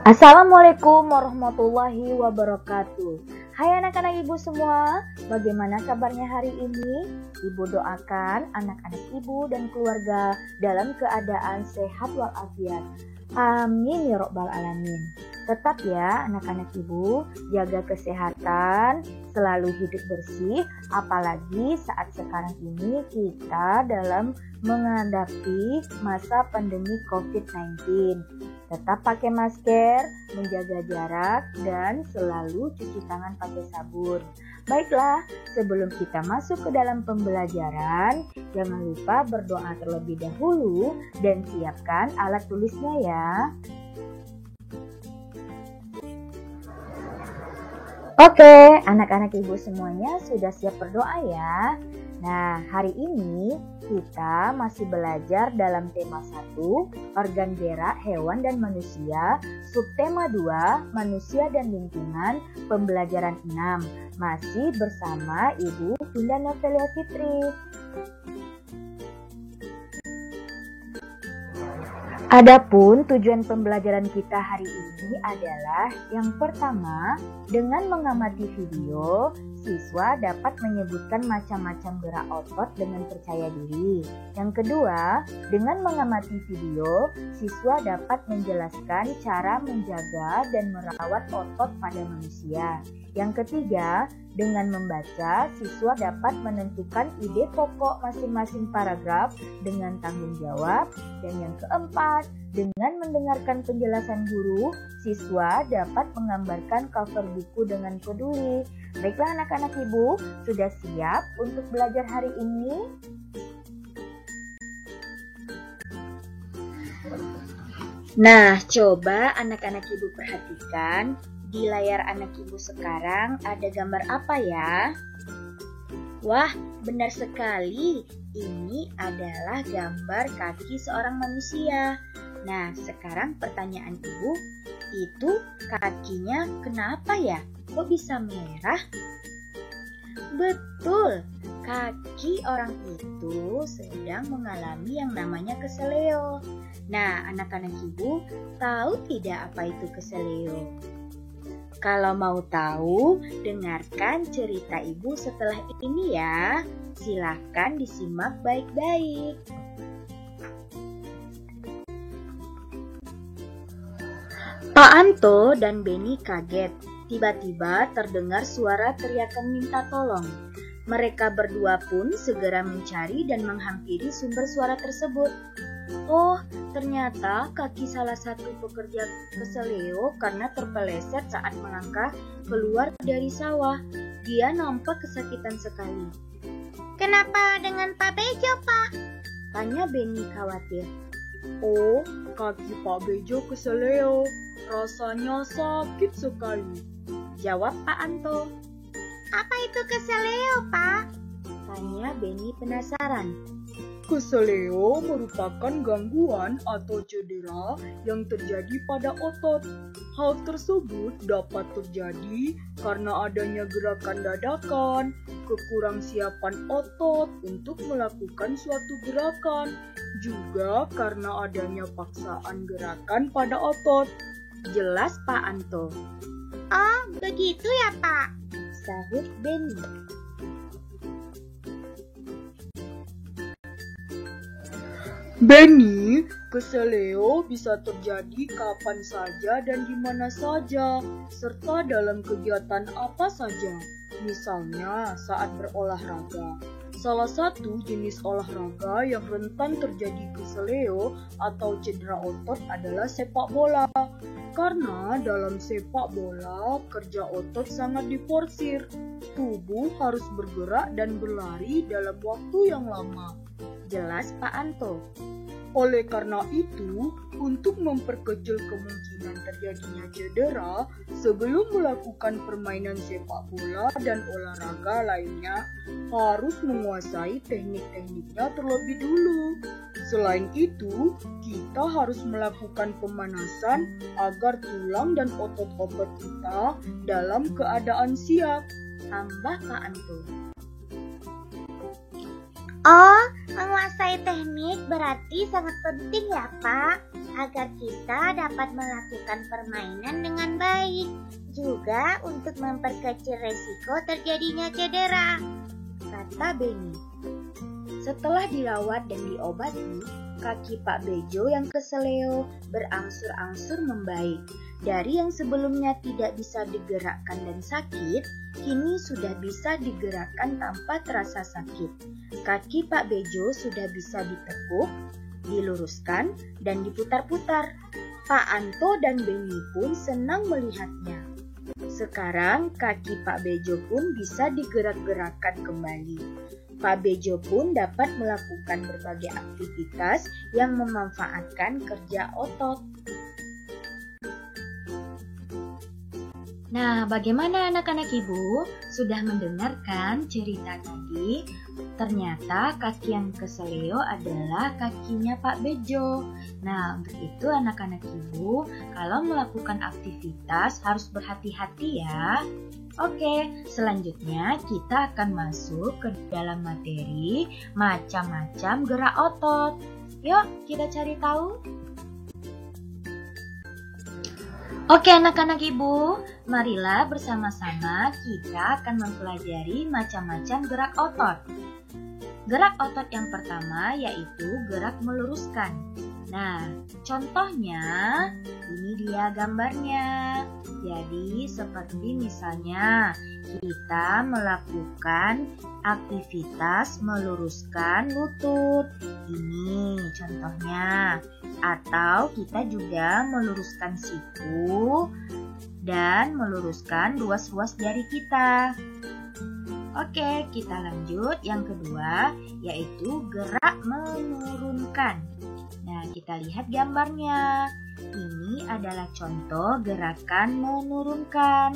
Assalamualaikum warahmatullahi wabarakatuh. Hai anak-anak ibu semua, bagaimana kabarnya hari ini? Ibu doakan anak-anak ibu dan keluarga dalam keadaan sehat walafiat. Amin ya robbal alamin. Tetap ya anak-anak ibu, jaga kesehatan, selalu hidup bersih, apalagi saat sekarang ini kita dalam menghadapi masa pandemi COVID-19. Tetap pakai masker, menjaga jarak, dan selalu cuci tangan pakai sabun. Baiklah, sebelum kita masuk ke dalam pembelajaran, jangan lupa berdoa terlebih dahulu dan siapkan alat tulisnya ya. Oke, anak-anak ibu semuanya sudah siap berdoa ya. Nah, hari ini kita masih belajar dalam tema 1, organ gerak hewan dan manusia, subtema 2, manusia dan lingkungan, pembelajaran 6. Masih bersama Ibu Vinda Novelia Fitri. Adapun tujuan pembelajaran kita hari ini adalah yang pertama, dengan mengamati video, siswa dapat menyebutkan macam-macam gerak otot dengan percaya diri. Yang kedua, dengan mengamati video, siswa dapat menjelaskan cara menjaga dan merawat otot pada manusia. Yang ketiga, dengan membaca, siswa dapat menentukan ide pokok masing-masing paragraf dengan tanggung jawab. Dan yang keempat, dengan mendengarkan penjelasan guru, siswa dapat menggambarkan cover buku dengan peduli. Baiklah anak-anak ibu, sudah siap untuk belajar hari ini? Nah, coba anak-anak ibu perhatikan. Di layar anak ibu sekarang ada gambar apa ya? Wah, benar sekali. Ini adalah gambar kaki seorang manusia. Nah, sekarang pertanyaan ibu, itu kakinya kenapa ya? Kok bisa merah? Betul, kaki orang itu sedang mengalami yang namanya keseleo. Nah, anak-anak ibu tahu tidak apa itu keseleo? Kalau mau tahu, dengarkan cerita ibu setelah ini ya. Silahkan disimak baik-baik. Pak Anto dan Benny kaget. Tiba-tiba terdengar suara teriakan minta tolong. Mereka berdua pun segera mencari dan menghampiri sumber suara tersebut. Oh, ternyata kaki salah satu pekerja keseleo karena terpeleset saat melangkah keluar dari sawah. Dia nampak kesakitan sekali. Kenapa dengan Pak Bejo, Pak? Tanya Benny khawatir. Oh, kaki Pak Bejo keseleo. Rasanya sakit sekali. Jawab Pak Anto. Apa itu keseleo, Pak? Tanya Benny penasaran. Keseleo merupakan gangguan atau cedera yang terjadi pada otot. Hal tersebut dapat terjadi karena adanya gerakan dadakan, kekurangsiapan otot untuk melakukan suatu gerakan, juga karena adanya paksaan gerakan pada otot. Jelas Pak Anto. Oh, begitu ya, Pak? Sahut Benny. Benny, keseleo bisa terjadi kapan saja dan di mana saja, serta dalam kegiatan apa saja, misalnya saat berolahraga. Salah satu jenis olahraga yang rentan terjadi keseleo atau cedera otot adalah sepak bola. Karena dalam sepak bola, kerja otot sangat diforsir. Tubuh harus bergerak dan berlari dalam waktu yang lama. Jelas Pak Anto. Oleh karena itu, untuk memperkecil kemungkinan terjadinya cedera, sebelum melakukan permainan sepak bola dan olahraga lainnya, harus menguasai teknik-tekniknya terlebih dulu. Selain itu, kita harus melakukan pemanasan agar tulang dan otot-otot kita dalam keadaan siap. Tambah Pak Anto. Oh, menguasai teknik berarti sangat penting ya, Pak, agar kita dapat melakukan permainan dengan baik, juga untuk memperkecil resiko terjadinya cedera, kata Benny. Setelah dirawat dan diobati, kaki Pak Bejo yang keseleo berangsur-angsur membaik. Dari yang sebelumnya tidak bisa digerakkan dan sakit, kini sudah bisa digerakkan tanpa terasa sakit. Kaki Pak Bejo sudah bisa ditekuk, diluruskan, dan diputar-putar. Pak Anto dan Benny pun senang melihatnya. Sekarang kaki Pak Bejo pun bisa digerak-gerakkan kembali. Pak Bejo pun dapat melakukan berbagai aktivitas yang memanfaatkan kerja otot. Nah, bagaimana anak-anak ibu? Sudah mendengarkan cerita tadi? Ternyata kaki yang keseleo adalah kakinya Pak Bejo. Nah, untuk itu anak-anak ibu, kalau melakukan aktivitas harus berhati-hati ya. Oke, selanjutnya kita akan masuk ke dalam materi macam-macam gerak otot. Yuk, kita cari tahu. Oke anak-anak ibu, marilah bersama-sama kita akan mempelajari macam-macam gerak otot. Gerak otot yang pertama yaitu gerak meluruskan. Nah, contohnya ini dia gambarnya. Jadi seperti misalnya kita melakukan aktivitas meluruskan lutut. Ini contohnya. Atau kita juga meluruskan siku dan meluruskan ruas-ruas jari kita. Oke, kita lanjut. Yang kedua yaitu gerak menurunkan. Nah, kita lihat gambarnya. Ini adalah contoh gerakan menurunkan.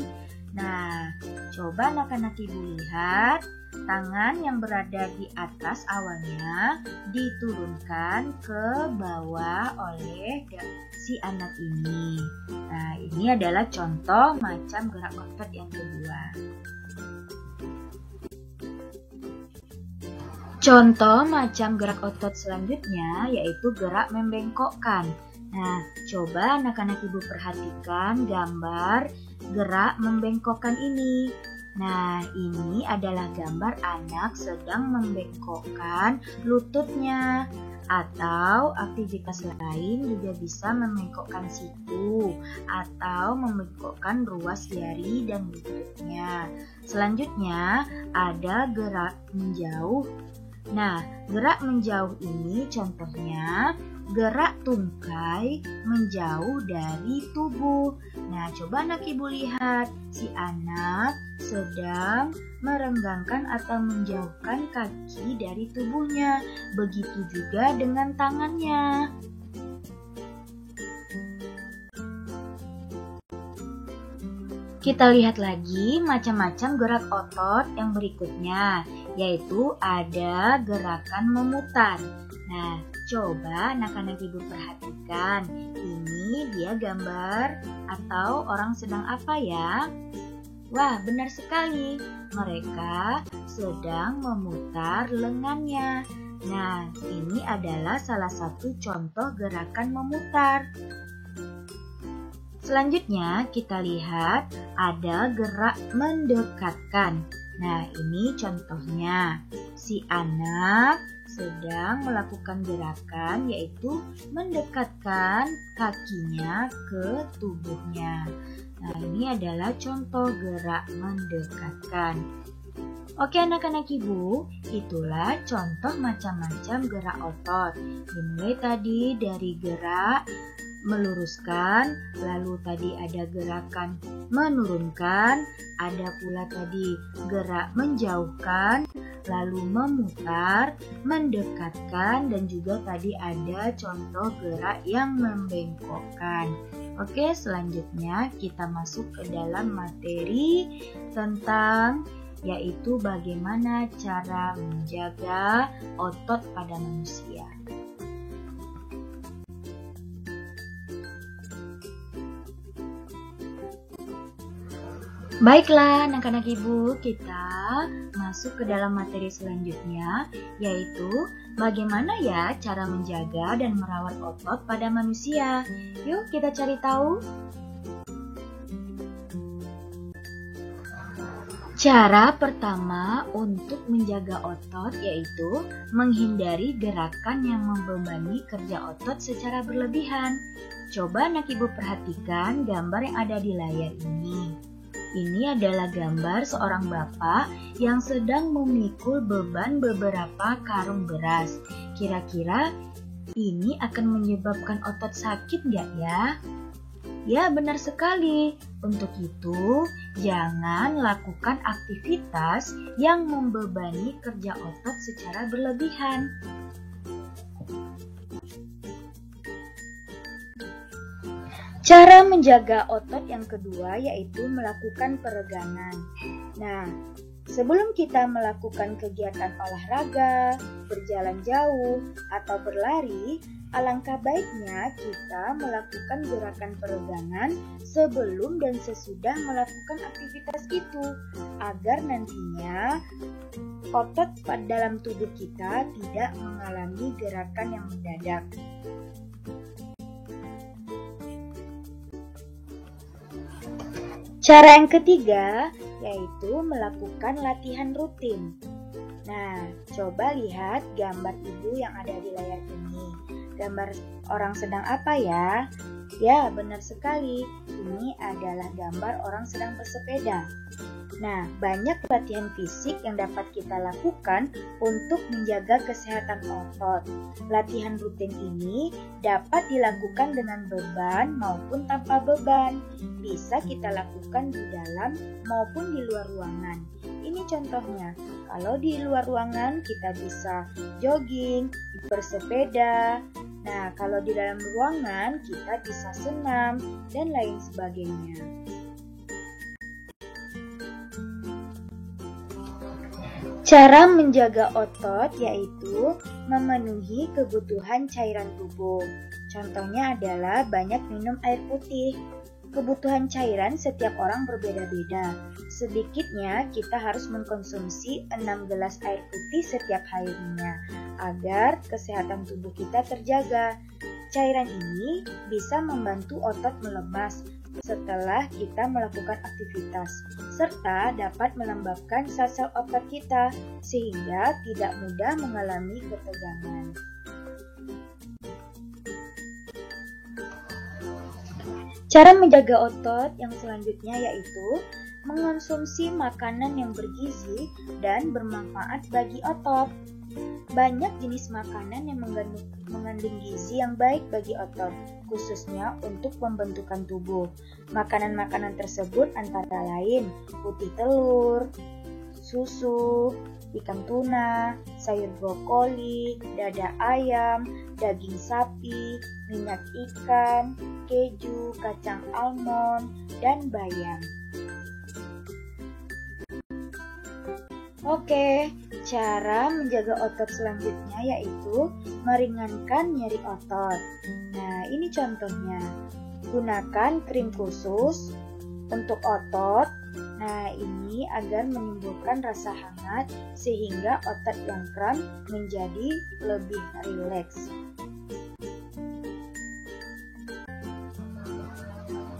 Nah, coba anak-anak ibu lihat. Tangan yang berada di atas awalnya diturunkan ke bawah oleh si anak ini. Nah, ini adalah contoh macam gerak otot yang kedua. Contoh macam gerak otot selanjutnya yaitu gerak membengkokkan. Nah, coba anak-anak ibu perhatikan gambar gerak membengkokkan ini. Nah, ini adalah gambar anak sedang membengkokkan lututnya. Atau aktivitas lain juga bisa membengkokkan siku atau membengkokkan ruas jari dan lututnya. Selanjutnya ada gerak menjauh. Nah, gerak menjauh ini contohnya gerak tungkai menjauh dari tubuh. Nah, coba anak ibu lihat, si anak sedang merenggangkan atau menjauhkan kaki dari tubuhnya. Begitu juga dengan tangannya. Kita lihat lagi macam-macam gerak otot yang berikutnya, yaitu ada gerakan memutar. Nah, coba anak-anak ibu perhatikan, ini dia gambar atau orang sedang apa ya? Wah, benar sekali, mereka sedang memutar lengannya. Nah, ini adalah salah satu contoh gerakan memutar. Selanjutnya kita lihat ada gerak mendekatkan. Nah, ini contohnya. Si anak sedang melakukan gerakan yaitu mendekatkan kakinya ke tubuhnya. Nah, ini adalah contoh gerak mendekatkan. Oke anak-anak ibu, itulah contoh macam-macam gerak otot. Dimulai tadi dari gerak meluruskan, lalu tadi ada gerakan menurunkan, ada pula tadi gerak menjauhkan, lalu memutar, mendekatkan, dan juga tadi ada contoh gerak yang membengkokkan. Oke, selanjutnya kita masuk ke dalam materi tentang yaitu bagaimana cara menjaga otot pada manusia. Baiklah anak-anak ibu, kita masuk ke dalam materi selanjutnya, yaitu bagaimana ya cara menjaga dan merawat otot pada manusia. Yuk kita cari tahu. Cara pertama untuk menjaga otot yaitu menghindari gerakan yang membebani kerja otot secara berlebihan. Coba anak ibu perhatikan gambar yang ada di layar ini. Ini adalah gambar seorang bapak yang sedang memikul beban beberapa karung beras. Kira-kira ini akan menyebabkan otot sakit nggak ya? Ya, benar sekali. Untuk itu, jangan lakukan aktivitas yang membebani kerja otot secara berlebihan. Cara menjaga otot yang kedua yaitu melakukan peregangan. Nah, sebelum kita melakukan kegiatan olahraga, berjalan jauh, atau berlari, alangkah baiknya kita melakukan gerakan peregangan sebelum dan sesudah melakukan aktivitas itu, agar nantinya otot dalam tubuh kita tidak mengalami gerakan yang mendadak. Cara yang ketiga yaitu melakukan latihan rutin. Nah, coba lihat gambar ibu yang ada di layar ini. Gambar orang sedang apa ya? Ya, benar sekali. Ini adalah gambar orang sedang bersepeda. Nah, banyak latihan fisik yang dapat kita lakukan untuk menjaga kesehatan otot. Latihan rutin ini dapat dilakukan dengan beban maupun tanpa beban. Bisa kita lakukan di dalam maupun di luar ruangan. Ini contohnya, kalau di luar ruangan kita bisa jogging, bersepeda. Nah, kalau di dalam ruangan kita bisa senam dan lain sebagainya. Cara menjaga otot yaitu memenuhi kebutuhan cairan tubuh. Contohnya adalah banyak minum air putih. Kebutuhan cairan setiap orang berbeda-beda. Sedikitnya kita harus mengkonsumsi 6 gelas air putih setiap harinya agar kesehatan tubuh kita terjaga. Cairan ini bisa membantu otot melemas setelah kita melakukan aktivitas, serta dapat melembabkan sel-sel otot kita sehingga tidak mudah mengalami ketegangan. Cara menjaga otot yang selanjutnya yaitu mengonsumsi makanan yang bergizi dan bermanfaat bagi otot. Banyak jenis makanan yang mengandung gizi yang baik bagi otot, khususnya untuk pembentukan tubuh. Makanan-makanan tersebut antara lain putih telur, susu, ikan tuna, sayur brokoli, dada ayam, daging sapi, minyak ikan, keju, kacang almond, dan bayam. Oke, cara menjaga otot selanjutnya yaitu meringankan nyeri otot. Nah, ini contohnya. Gunakan krim khusus untuk otot. Nah, ini agar menimbulkan rasa hangat sehingga otot yang kram menjadi lebih rileks.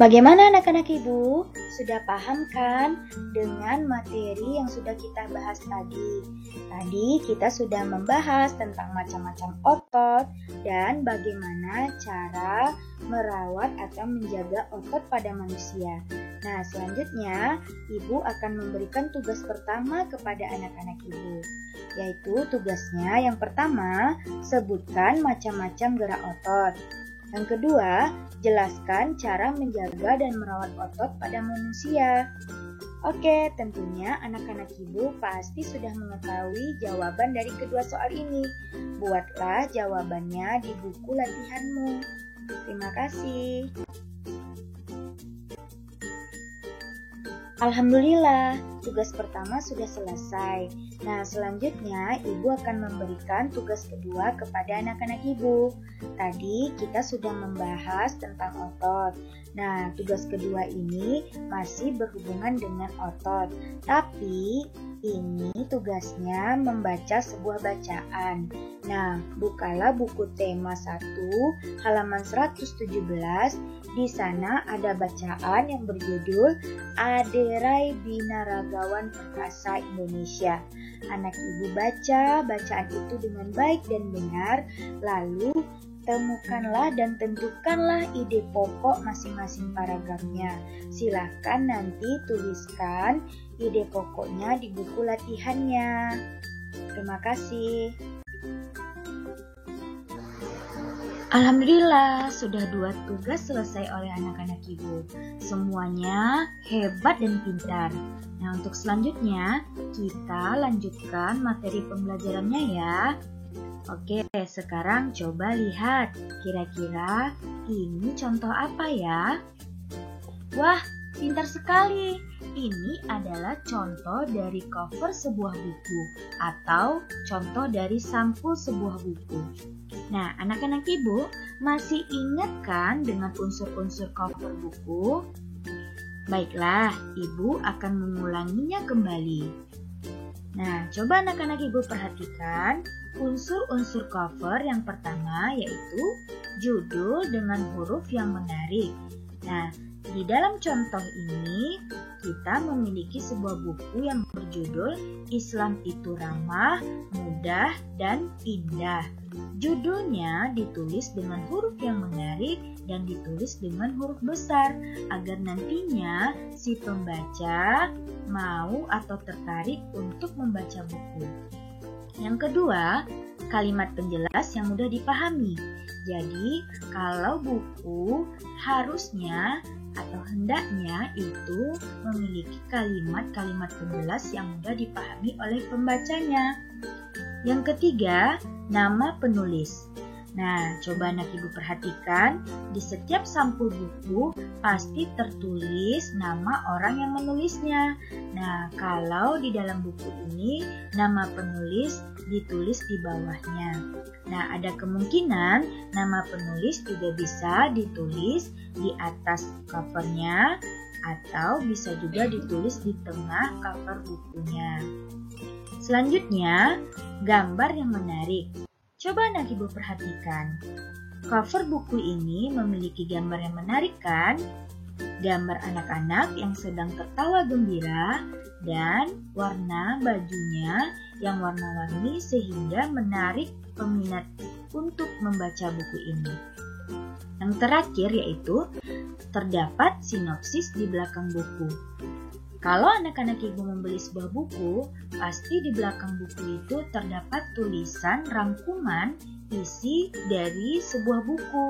Bagaimana anak-anak ibu? Sudah paham kan dengan materi yang sudah kita bahas tadi? Tadi kita sudah membahas tentang macam-macam otot dan bagaimana cara merawat atau menjaga otot pada manusia. Nah, selanjutnya ibu akan memberikan tugas pertama kepada anak-anak ibu, yaitu tugasnya yang pertama, sebutkan macam-macam gerak otot. Yang kedua, jelaskan cara menjaga dan merawat otot pada manusia. Oke, tentunya anak-anak ibu pasti sudah mengetahui jawaban dari kedua soal ini. Buatlah jawabannya di buku latihanmu. Terima kasih. Alhamdulillah, tugas pertama sudah selesai. Nah, selanjutnya Ibu akan memberikan tugas kedua kepada anak-anak Ibu. Tadi kita sudah membahas tentang otot. Nah, tugas kedua ini masih berhubungan dengan otot. Tapi ini tugasnya membaca sebuah bacaan. Nah, bukalah buku tema 1 halaman 117. Di sana ada bacaan yang berjudul Aderai Binaragawan Perkasa Indonesia. Anak Ibu baca bacaan itu dengan baik dan benar, lalu temukanlah dan tentukanlah ide pokok masing-masing paragrafnya. Silakan nanti tuliskan ide pokoknya di buku latihannya. Terima kasih. Alhamdulillah, sudah 2 tugas selesai oleh anak-anak Ibu. Semuanya hebat dan pintar. Nah, untuk selanjutnya, kita lanjutkan materi pembelajarannya ya. Oke, sekarang coba lihat. Kira-kira ini contoh apa ya? Wah, pintar sekali. Ini adalah contoh dari cover sebuah buku atau contoh dari sampul sebuah buku. Nah, anak-anak Ibu masih ingat kan dengan unsur-unsur cover buku? Baiklah, Ibu akan mengulanginya kembali. Nah, coba anak-anak Ibu perhatikan unsur-unsur cover yang pertama yaitu judul dengan huruf yang menarik. Nah, di dalam contoh ini kita memiliki sebuah buku yang berjudul Islam itu Ramah, Mudah, dan Indah. Judulnya ditulis dengan huruf yang menarik dan ditulis dengan huruf besar agar nantinya si pembaca mau atau tertarik untuk membaca buku. Yang kedua, kalimat penjelas yang mudah dipahami. Jadi, kalau buku harusnya atau hendaknya itu memiliki kalimat-kalimat penjelas yang mudah dipahami oleh pembacanya. Yang ketiga, nama penulis. Nah, coba anak Ibu perhatikan, di setiap sampul buku pasti tertulis nama orang yang menulisnya. Nah, kalau di dalam buku ini nama penulis ditulis di bawahnya. Nah, ada kemungkinan nama penulis juga bisa ditulis di atas covernya atau bisa juga ditulis di tengah cover bukunya. Selanjutnya, gambar yang menarik. Coba anak Ibu perhatikan. Cover buku ini memiliki gambar yang menarik kan? Gambar anak-anak yang sedang tertawa gembira dan warna bajunya yang warna-warni sehingga menarik peminat untuk membaca buku ini. Yang terakhir yaitu terdapat sinopsis di belakang buku. Kalau anak-anak Ibu membeli sebuah buku, pasti di belakang buku itu terdapat tulisan rangkuman isi dari sebuah buku.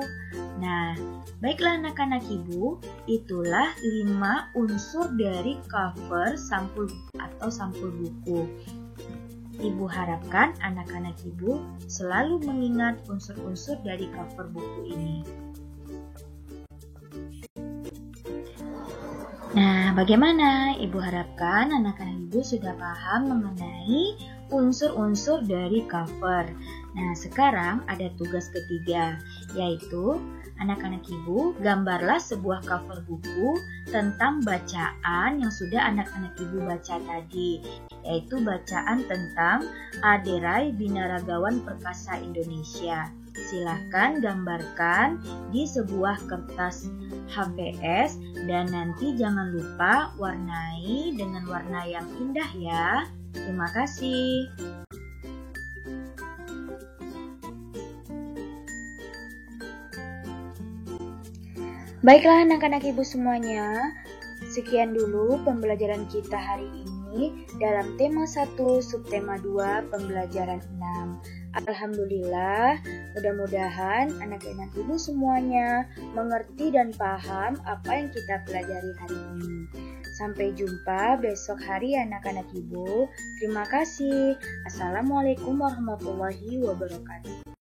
Nah, baiklah anak-anak Ibu, itulah 5 unsur dari cover sampul atau sampul buku. Ibu harapkan anak-anak Ibu selalu mengingat unsur-unsur dari cover buku ini. Nah, bagaimana? Ibu harapkan anak-anak Ibu sudah paham mengenai unsur-unsur dari cover. Nah, sekarang ada tugas ketiga, yaitu anak-anak Ibu gambarlah sebuah cover buku tentang bacaan yang sudah anak-anak Ibu baca tadi, yaitu bacaan tentang Aderai Binaragawan Perkasa Indonesia. Silahkan gambarkan di sebuah kertas HVS dan nanti jangan lupa warnai dengan warna yang indah ya. Terima kasih. Baiklah anak-anak Ibu semuanya, sekian dulu pembelajaran kita hari ini dalam tema 1 subtema 2 pembelajaran 6. Alhamdulillah, mudah-mudahan anak-anak Ibu semuanya mengerti dan paham apa yang kita pelajari hari ini. Sampai jumpa besok hari anak-anak Ibu. Terima kasih. Assalamualaikum warahmatullahi wabarakatuh.